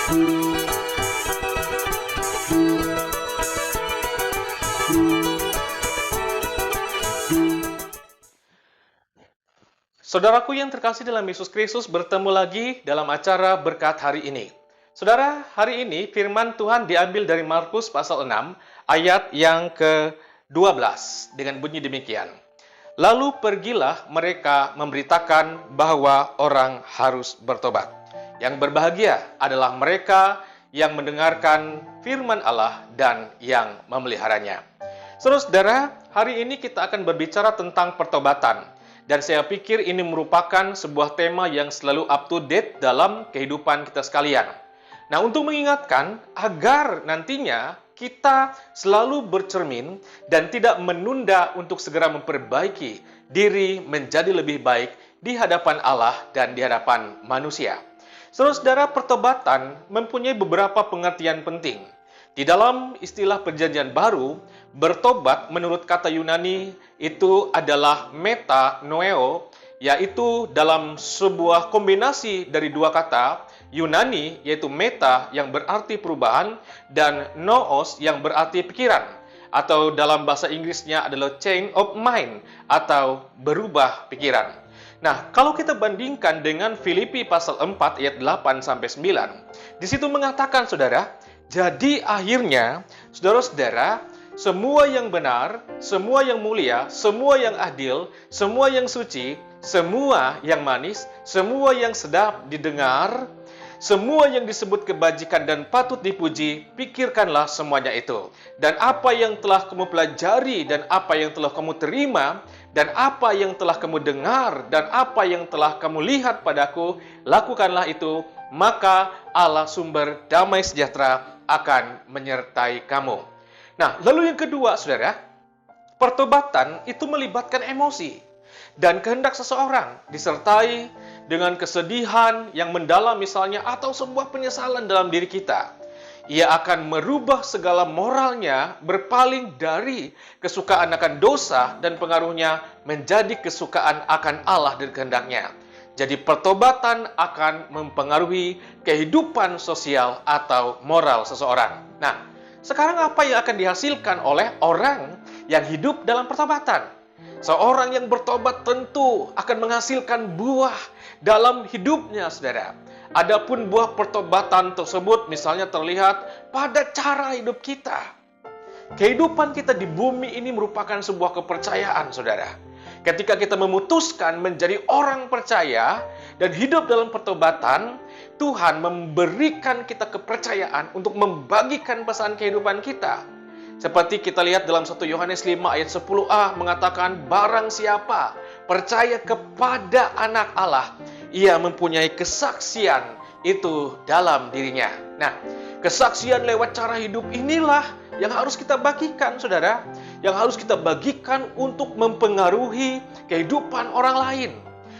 Saudaraku yang terkasih dalam Yesus Kristus, bertemu lagi dalam acara berkat hari ini. Saudara, hari ini firman Tuhan diambil dari Markus pasal 6 ayat yang ke-12 dengan bunyi demikian. Lalu pergilah mereka memberitakan bahwa orang harus bertobat. Yang berbahagia adalah mereka yang mendengarkan firman Allah dan yang memeliharanya. Saudara, hari ini kita akan berbicara tentang pertobatan. Dan saya pikir ini merupakan sebuah tema yang selalu up to date dalam kehidupan kita sekalian. Nah, untuk mengingatkan agar nantinya kita selalu bercermin dan tidak menunda untuk segera memperbaiki diri menjadi lebih baik di hadapan Allah dan di hadapan manusia. Saudara-saudara, pertobatan mempunyai beberapa pengertian penting. Di dalam istilah Perjanjian Baru, bertobat menurut kata Yunani itu adalah metanoeo, yaitu dalam sebuah kombinasi dari dua kata Yunani, yaitu meta yang berarti perubahan dan noos yang berarti pikiran, atau dalam bahasa Inggrisnya adalah change of mind atau berubah pikiran. Nah, kalau kita bandingkan dengan Filipi pasal 4 ayat 8 sampai 9, di situ mengatakan, saudara, jadi akhirnya, saudara-saudara, semua yang benar, semua yang mulia, semua yang adil, semua yang suci, semua yang manis, semua yang sedap didengar, semua yang disebut kebajikan dan patut dipuji, pikirkanlah semuanya itu. Dan apa yang telah kamu pelajari, dan apa yang telah kamu terima, dan apa yang telah kamu dengar, dan apa yang telah kamu lihat padaku, lakukanlah itu, maka Allah sumber damai sejahtera akan menyertai kamu. Nah, lalu yang kedua, saudara, pertobatan itu melibatkan emosi dan kehendak seseorang, disertai dengan kesedihan yang mendalam misalnya, atau sebuah penyesalan dalam diri kita. Ia akan merubah segala moralnya, berpaling dari kesukaan akan dosa dan pengaruhnya menjadi kesukaan akan Allah dan kehendaknya. Jadi pertobatan akan mempengaruhi kehidupan sosial atau moral seseorang. Nah, sekarang apa yang akan dihasilkan oleh orang yang hidup dalam pertobatan? Seorang yang bertobat tentu akan menghasilkan buah dalam hidupnya, saudara. Adapun buah pertobatan tersebut misalnya terlihat pada cara hidup kita. Kehidupan kita di bumi ini merupakan sebuah kepercayaan, saudara. Ketika kita memutuskan menjadi orang percaya dan hidup dalam pertobatan, Tuhan memberikan kita kepercayaan untuk membagikan pesan kehidupan kita. Seperti kita lihat dalam 1 Yohanes 5 ayat 10a mengatakan, barang siapa percaya kepada anak Allah, ia mempunyai kesaksian itu dalam dirinya. Nah, kesaksian lewat cara hidup inilah yang harus kita bagikan, saudara. Yang harus kita bagikan untuk mempengaruhi kehidupan orang lain.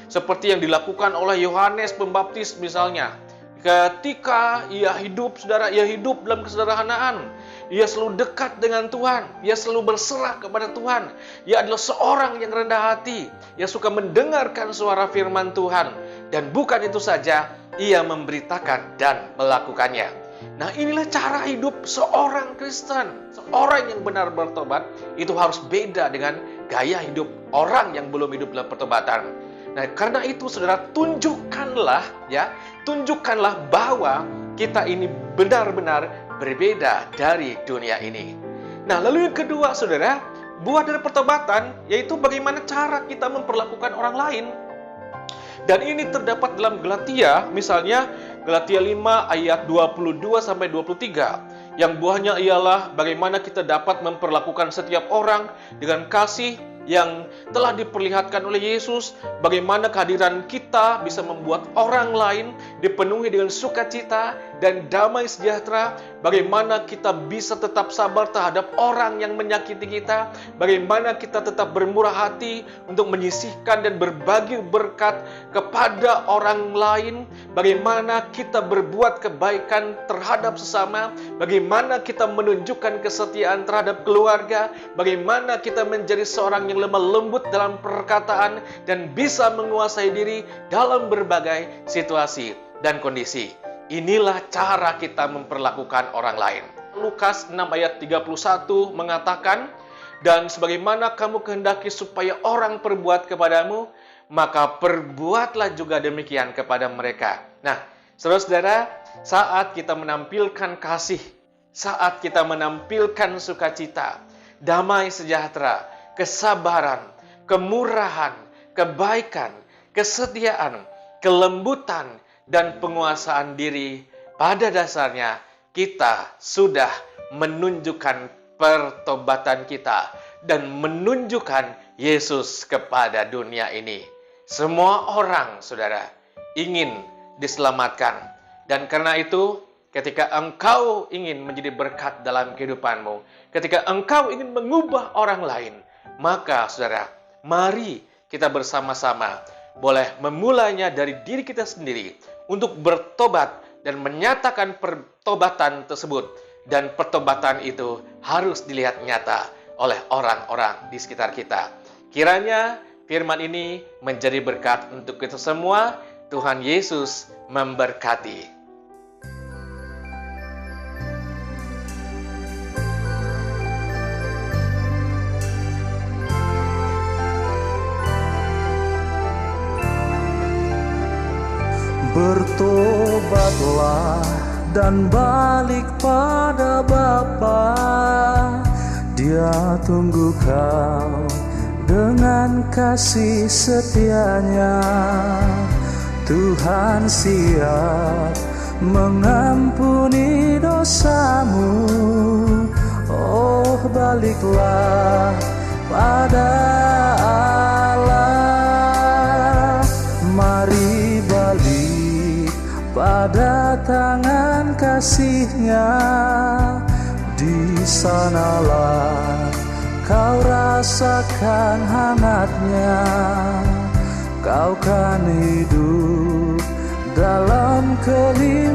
Seperti yang dilakukan oleh Yohanes Pembaptis misalnya. Ketika ia hidup, saudara, ia hidup dalam kesederhanaan. Ia selalu dekat dengan Tuhan. Ia selalu berserah kepada Tuhan. Ia adalah seorang yang rendah hati. Ia suka mendengarkan suara firman Tuhan. Dan bukan itu saja, ia memberitakan dan melakukannya. Nah, inilah cara hidup seorang Kristen. Seorang yang benar bertobat itu harus beda dengan gaya hidup orang yang belum hidup dalam pertobatan. Nah, karena itu saudara, tunjukkanlah bahwa kita ini benar-benar berbeda dari dunia ini. Nah, lalu yang kedua, saudara, buah dari pertobatan yaitu bagaimana cara kita memperlakukan orang lain. Dan ini terdapat dalam Galatia, misalnya Galatia 5 ayat 22 sampai 23. Yang buahnya ialah bagaimana kita dapat memperlakukan setiap orang dengan kasih yang telah diperlihatkan oleh Yesus, bagaimana kehadiran kita bisa membuat orang lain dipenuhi dengan sukacita dan damai sejahtera, bagaimana kita bisa tetap sabar terhadap orang yang menyakiti kita, bagaimana kita tetap bermurah hati untuk menyisihkan dan berbagi berkat kepada orang lain, bagaimana kita berbuat kebaikan terhadap sesama, bagaimana kita menunjukkan kesetiaan terhadap keluarga, bagaimana kita menjadi seorang yang lemah lembut dalam perkataan dan bisa menguasai diri dalam berbagai situasi dan kondisi. Inilah cara kita memperlakukan orang lain. Lukas 6 ayat 31 mengatakan, dan sebagaimana kamu kehendaki supaya orang perbuat kepadamu, maka perbuatlah juga demikian kepada mereka. Nah, saudara-saudara, saat kita menampilkan kasih, saat kita menampilkan sukacita, damai sejahtera, kesabaran, kemurahan, kebaikan, kesetiaan, kelembutan, dan penguasaan diri, pada dasarnya kita sudah menunjukkan pertobatan kita dan menunjukkan Yesus kepada dunia ini. Semua orang, saudara, ingin diselamatkan. Dan karena itu, ketika engkau ingin menjadi berkat dalam kehidupanmu, ketika engkau ingin mengubah orang lain, maka saudara, mari kita bersama-sama boleh memulainya dari diri kita sendiri untuk bertobat dan menyatakan pertobatan tersebut. Dan pertobatan itu harus dilihat nyata oleh orang-orang di sekitar kita. Kiranya firman ini menjadi berkat untuk kita semua. Tuhan Yesus memberkati. Bertobatlah dan balik pada Bapa, Dia tunggu kau dengan kasih setianya. Tuhan siap mengampuni dosamu. Oh, baliklah pada Allah. Mari balik pada tangan kasih-Nya. Di sanalah kau rasakan hangatnya. Kau kan hidup dalam kehidupan